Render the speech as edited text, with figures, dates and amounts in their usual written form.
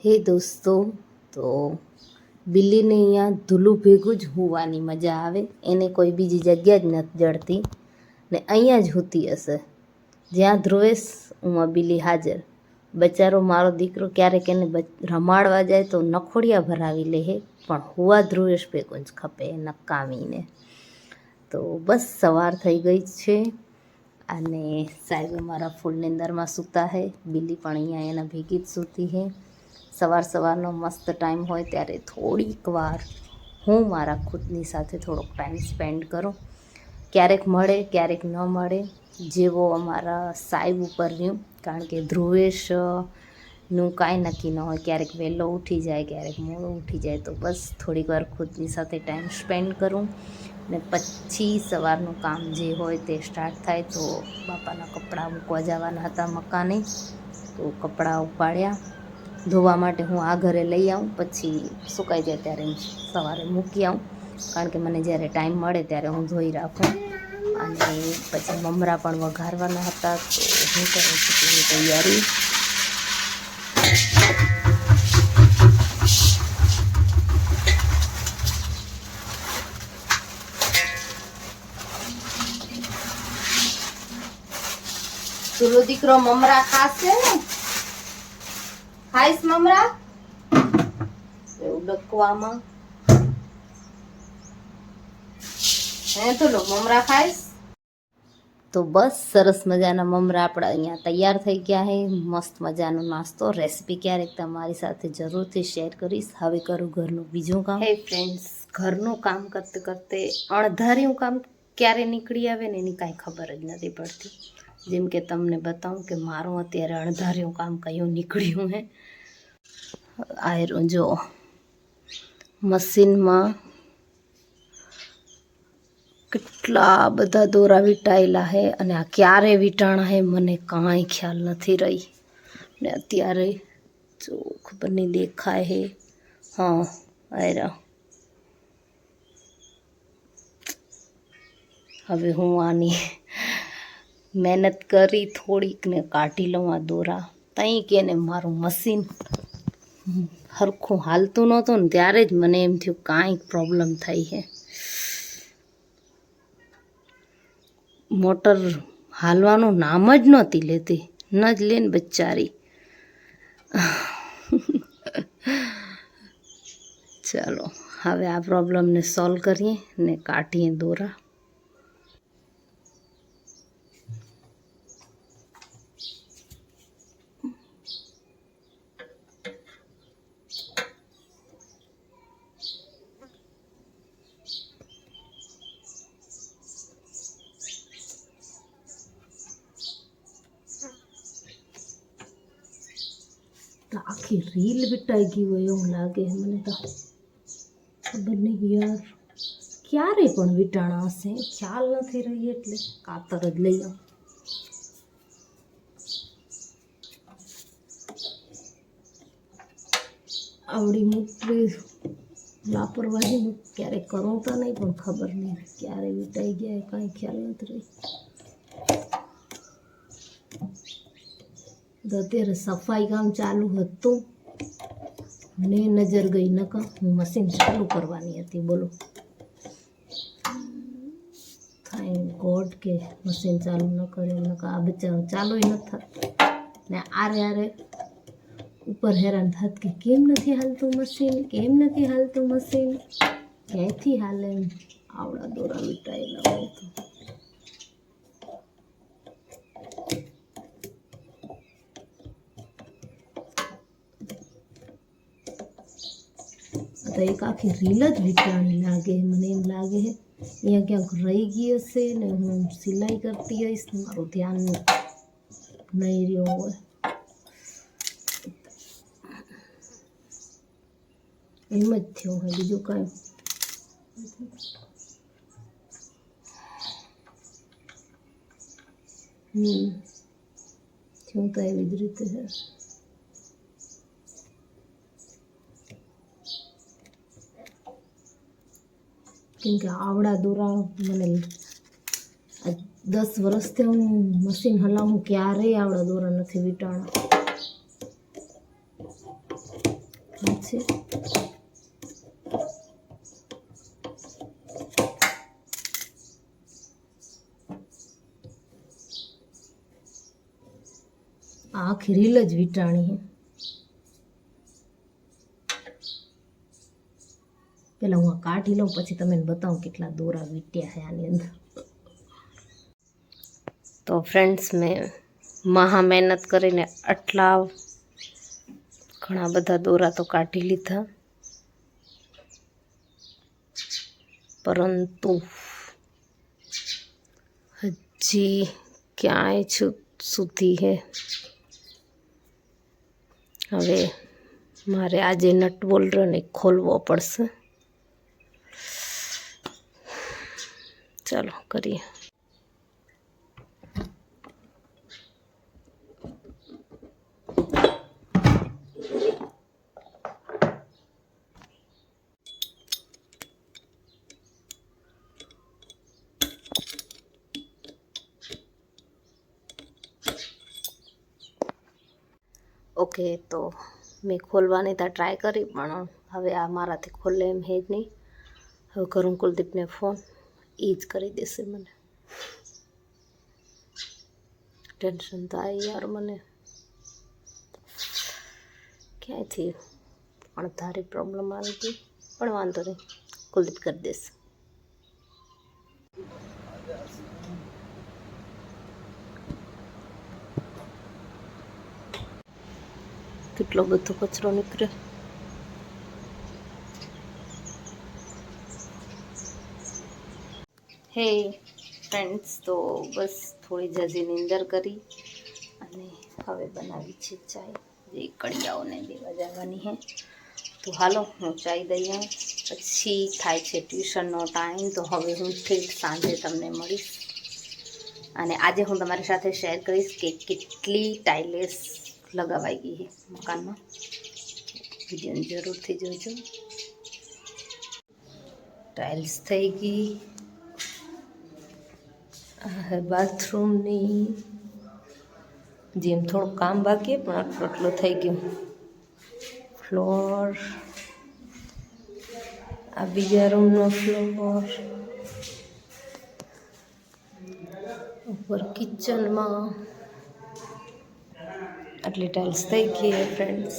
હે દોસ્તો, તો બિલ્લીને અહીંયા ધૂલું ભેગું જ હોવાની મજા આવે. એને કોઈ બીજી જગ્યા જ નથી જડતી ને અહીંયા જ હોતી હશે. જ્યાં ધ્રુવેશ ઉમાં બિલ્લી હાજર. બચારો મારો દીકરો ક્યારેક એને રમાડવા જાય તો નખોડિયા ભરાવી લે હે, પણ હુવા ધ્રુવેશ ભેગું જ ખપે નકામીને. તો બસ સવાર થઈ ગઈ છે અને સાહેબ અમારા ફૂલ નીંદરમાં સૂતા હે. બિલ્લી પણ અહીંયા એના ભેગી જ સૂતી હે. સવારનો મસ્ત ટાઈમ હોય ત્યારે થોડીક વાર હું મારા ખુદની સાથે થોડોક ટાઈમ સ્પેન્ડ કરું. ક્યારેક મળે, ક્યારેક ન મળે, જેવો અમારા સાહેબ ઉપર રહ્યું. કારણ કે ધ્રુવેશનું કાંઈ નક્કી ન હોય, ક્યારેક વહેલો ઉઠી જાય, ક્યારેક મોડો ઉઠી જાય. તો બસ થોડીક વાર ખુદની સાથે ટાઈમ સ્પેન્ડ કરું ને પછી સવારનું કામ જે હોય તે સ્ટાર્ટ થાય. તો બાપાના કપડાં મૂકવા જવાના હતા મકાને, તો કપડાં ઉપાડ્યા. ધોવા માટે હું આ ઘરે લઈ આવું, પછી સુકાઈ જાય ત્યારે સવારે મૂકી આવું. કારણ કે મને જ્યારે ટાઈમ મળે ત્યારે હું ધોઈ રાખું. અને પછી મમરા પણ વઘારવાના હતા, તો હું કરું છું તેની તૈયારી. ચૂલો દીકરો મમરા ખાશે ને? ખાઈશ મમરા? એવું ડકવામાં હે તો લો મમરા ખાઈશ. તો બસ સરસ મજાના મમરા આપણા અહીંયા તૈયાર થઈ ગયા છે. મસ્ત મજાનો નાસ્તો. રેસીપી ક્યારેક તમારી સાથે જરૂરથી શેર કરીશ. હવે કરું ઘરનું બીજું કામ. હે ફ્રેન્ડ્સ, ઘરનું કામ કરતે કરતે અણધાર્યું કામ ક્યારે નીકળી આવે ને એની કાંઈ ખબર જ નથી પડતી. જેમ કે તમને બતાવું કે મારું અત્યારે અણધાર્યું કામ કયું નીકળ્યું હે. આયરો જો મશીનમાં કેટલા બધા દોરા વીંટાયેલા હે અને આ ક્યારે વીંટાણા હે મને કાંઈ ખ્યાલ નથી રહી. ને અત્યારે જો ખબર નહીં દેખાય હે. હા આયરા. હવે હું આની મહેનત કરી થોડીક ને કાઢી લઉં આ દોરા. તઈ કે ને મારું મશીન હરખું હાલતું નહોતું ને ત્યારે જ મને એમ થયું કાંઈક પ્રોબ્લેમ થઈ છે. મોટર હાલવાનું નામ જ નહોતી લેતી, ન જ લે ને બચારી. ચાલો હવે આ પ્રોબ્લેમને સોલ્વ કરીએ ને કાઢીએ દોરા. આખી રીલ વીંટાઈ ગઈ હોય એવું લાગે મને તો. ખબર નહીં યાર ક્યારે પણ વીંટાણા હશે, ખ્યાલ નથી રહી એટલે કાતર જ લઈ આવું. આવડી મોટી લાપરવાહી ક્યારેક કરું તો નહીં, પણ ખબર નહીં ક્યારે વીંટાઈ ગયા કાંઈ ખ્યાલ નથી રહી. અત્યારે સફાઈ કામ ચાલુ હતું ને નજર ગઈ નકા હું મશીન ચાલુ કરવાની હતી. બોલો, થેન્ક ગોડ કે મશીન ચાલુ ન કરે, નકા આ બચારો ચાલુ નથી થતું ને આરે ઉપર હેરાન થાત કે કેમ નથી હાલતું મશીન, કેમ નથી હાલતું મશીન. ક્યાંયથી હાલે એમ આવડા દોરા વીંટાયેલા હોય તો. તો એક આખી રીલ જ વીંટાણી લાગે મને. એમ લાગે છે અહીંયા ક્યાંક રહી ગઈ હશે ને હું સિલાઈ કરતી હઈશ ને મારું ધ્યાન નહીં રહ્યો હોય. એમ જ થયું હોય, બીજું કાંઈ. થયું તો એવી જ રીતે છે. કેમ કે આવડા દોરા મને 10 વર્ષથી હું મશીન હલાવું ક્યારેય આવડા દોરા નથી વીંટાણા. પછી આખી રીલ જ વીટાણી હે. પેલા હું કાઢી લઉં પછી તમને બતાવું કેટલા દોરા વીટ્યા છે આની અંદર. તો ફ્રેન્ડ્સ, મેં મહા મહેનત કરીને આટલા ઘણા બધા દોરા તો કાઢી લીધા, પરંતુ હજી ક્યાંય સુધી હે. હવે મારે આજે નટ બોલ્ટને ખોલવો પડશે. ચાલો કરીએ. ઓકે, તો મેં ખોલવાની ત્યાં ટ્રાય કરી, પણ હવે આ મારાથી ખોલે એમ હે જ નહીં. હવે કરું કુલદીપને ફોન, એ જ કરી દેશે મને. ટેન્શન થાય યાર મને, ક્યાંયથી પણ તારી પ્રોબ્લેમ આવી ગઈ, પણ વાંધો નહીં, કુલદીપ કરી દેશે. કેટલો બધો કચરો નીકળે. હે ફ્રેન્ડ્સ, તો બસ થોડી જલ્દી નીંદર કરી અને હવે બનાવી છે ચાય, જે કડિયાઓને દેવા જવાની હે. તો હાલો હું ચાય દઈ આવું, પછી થાય છે ટ્યુશનનો ટાઈમ. તો હવે હું ઠીક સાંજે તમને મળીશ, અને આજે હું તમારી સાથે શેર કરીશ કે કેટલી ટાઇલ્સ લગાવાઈ ગઈ છે મકાનમાં. વિડીયોને જરૂરથી જોજો. ટાઇલ્સ થઈ ગઈ. આ હે બાથરૂમની, જેમ થોડું કામ બાકી પણ આટલું આટલું થઈ ગયું. ફ્લોર, આ બીજા રૂમનો ફ્લોર, ઉપર કિચનમાં આટલી ટાઇલ્સ થઈ ગઈ હે ફ્રેન્ડ્સ.